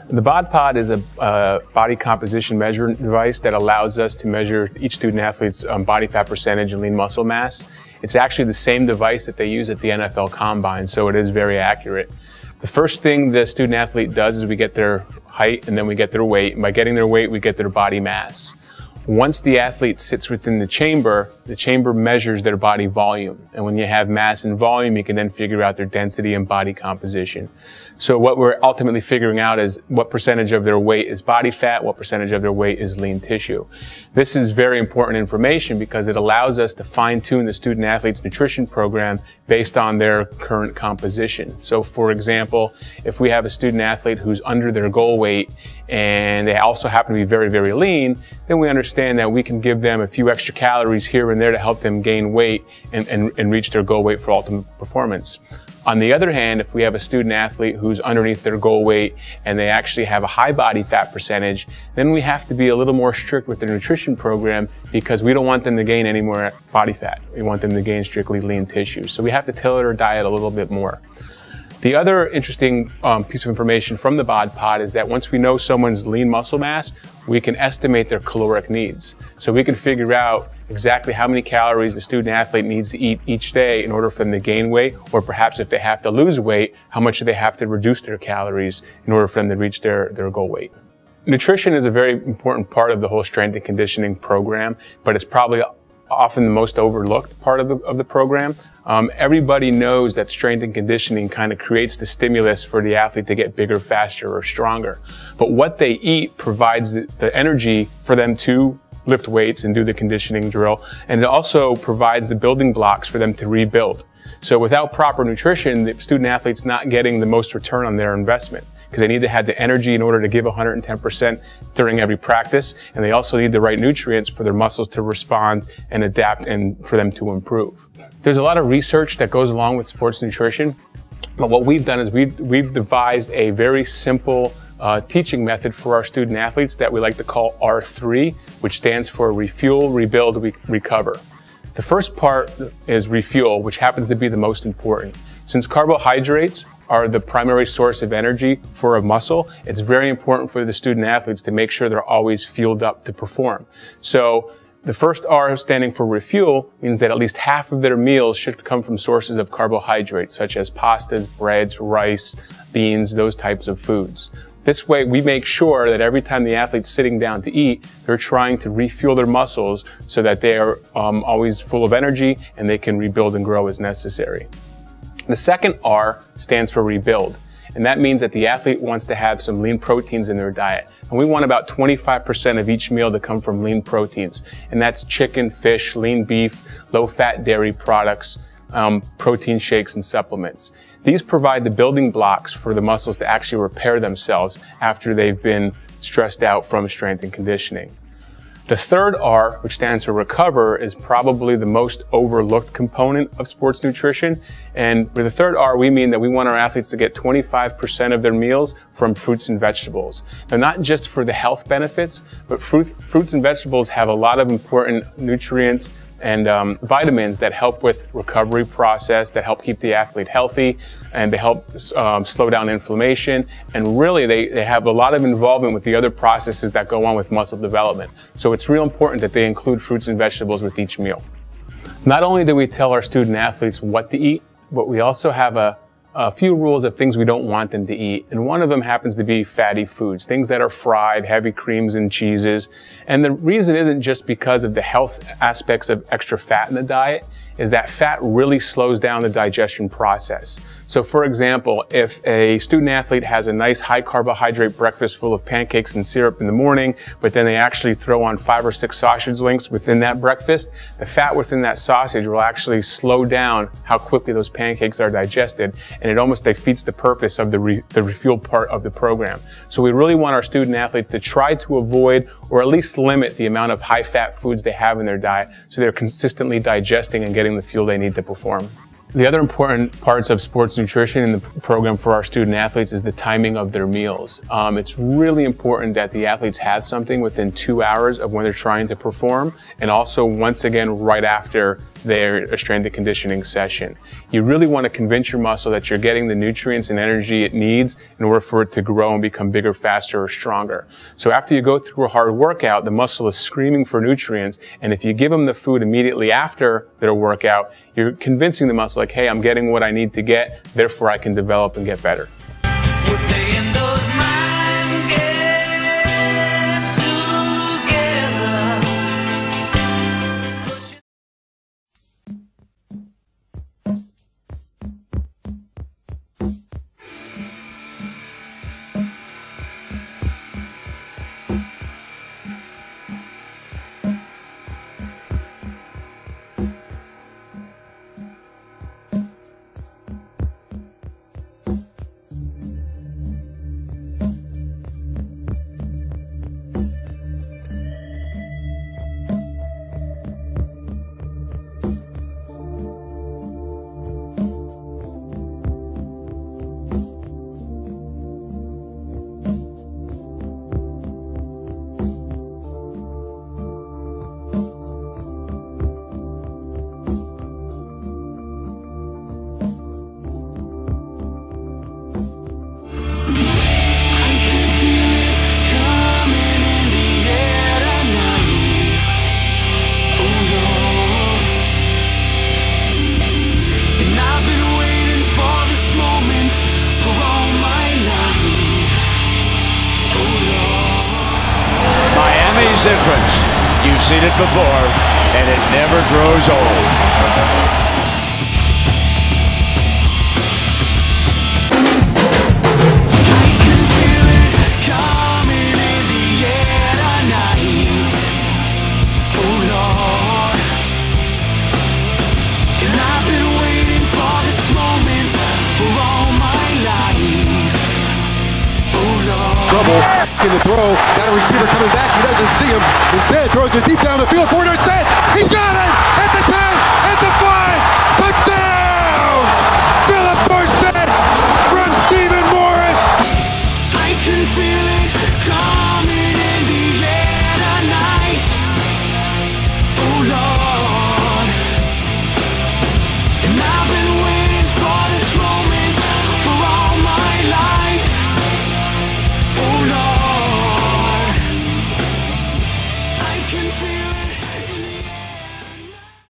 The BodPod is a body composition measuring device that allows us to measure each student athlete's body fat percentage and lean muscle mass. It's actually the same device that they use at the NFL Combine, so it is very accurate. The first thing the student athlete does is we get their height and then we get their weight. And by getting their weight, we get their body mass. Once the athlete sits within the chamber measures their body volume. And when you have mass and volume, you can then figure out their density and body composition. So what we're ultimately figuring out is what percentage of their weight is body fat, what percentage of their weight is lean tissue. This is very important information because it allows us to fine-tune the student athlete's nutrition program based on their current composition. So for example, if we have a student athlete who's under their goal weight and they also happen to be very, very lean, then we understand that we can give them a few extra calories here and there to help them gain weight and reach their goal weight for ultimate performance. On the other hand, if we have a student athlete who's underneath their goal weight and they actually have a high body fat percentage, then we have to be a little more strict with their nutrition program because we don't want them to gain any more body fat. We want them to gain strictly lean tissue. So we have to tailor their diet a little bit more. The other interesting piece of information from the BodPod is that once we know someone's lean muscle mass, we can estimate their caloric needs. So we can figure out exactly how many calories the student athlete needs to eat each day in order for them to gain weight, or perhaps if they have to lose weight, how much do they have to reduce their calories in order for them to reach their goal weight. Nutrition is a very important part of the whole strength and conditioning program, but it's probably often the most overlooked part of the program. Everybody knows that strength and conditioning kind of creates the stimulus for the athlete to get bigger, faster, or stronger. But what they eat provides the energy for them to lift weights and do the conditioning drill, and it also provides the building blocks for them to rebuild. So without proper nutrition, the student athlete's not getting the most return on their investment, because they need to have the energy in order to give 110% during every practice, and they also need the right nutrients for their muscles to respond and adapt and for them to improve. There's a lot of research that goes along with sports nutrition, but what we've done is we've devised a very simple teaching method for our student athletes that we like to call R3, which stands for Refuel, Rebuild, Recover. The first part is refuel, which happens to be the most important. Since carbohydrates are the primary source of energy for a muscle, it's very important for the student athletes to make sure they're always fueled up to perform. So the first R, standing for refuel, means that at least half of their meals should come from sources of carbohydrates, such as pastas, breads, rice, beans, those types of foods. This way, we make sure that every time the athlete's sitting down to eat, they're trying to refuel their muscles so that they are always full of energy and they can rebuild and grow as necessary. The second R stands for rebuild, and that means that the athlete wants to have some lean proteins in their diet. And we want about 25% of each meal to come from lean proteins, and that's chicken, fish, lean beef, low-fat dairy products, protein shakes and supplements. These provide the building blocks for the muscles to actually repair themselves after they've been stressed out from strength and conditioning. The third R, which stands for recover, is probably the most overlooked component of sports nutrition. And with the third R, we mean that we want our athletes to get 25% of their meals from fruits and vegetables. Now, not just for the health benefits, but fruits and vegetables have a lot of important nutrients and vitamins that help with recovery process, that help keep the athlete healthy, and they help slow down inflammation. And really, they have a lot of involvement with the other processes that go on with muscle development. So it's real important that they include fruits and vegetables with each meal. Not only do we tell our student athletes what to eat, but we also have a few rules of things we don't want them to eat. And one of them happens to be fatty foods, things that are fried, heavy creams and cheeses. And the reason isn't just because of the health aspects of extra fat in the diet, is that fat really slows down the digestion process. So for example, if a student athlete has a nice high carbohydrate breakfast full of pancakes and syrup in the morning, but then they actually throw on 5 or 6 sausage links within that breakfast, the fat within that sausage will actually slow down how quickly those pancakes are digested, and it almost defeats the purpose of the refuel part of the program. So we really want our student athletes to try to avoid or at least limit the amount of high-fat foods they have in their diet so they're consistently digesting and getting the fuel they need to perform. The other important parts of sports nutrition in the program for our student athletes is the timing of their meals. It's really important that the athletes have something within 2 hours of when they're trying to perform, and also once again right after their strength and conditioning session. You really want to convince your muscle that you're getting the nutrients and energy it needs in order for it to grow and become bigger, faster, or stronger. So after you go through a hard workout, the muscle is screaming for nutrients, and if you give them the food immediately after their workout, you're convincing the muscle like, hey, I'm getting what I need to get, therefore I can develop and get better. Entrance. You've seen it before, and it never grows old. I can feel it coming in the air tonight. Oh Lord, and I've been waiting for this moment for all my life. Oh Lord. Trouble in the throw. Got a receiver coming back. He doesn't see him. Instead, throws it deep down the field. 49 set. He's got it.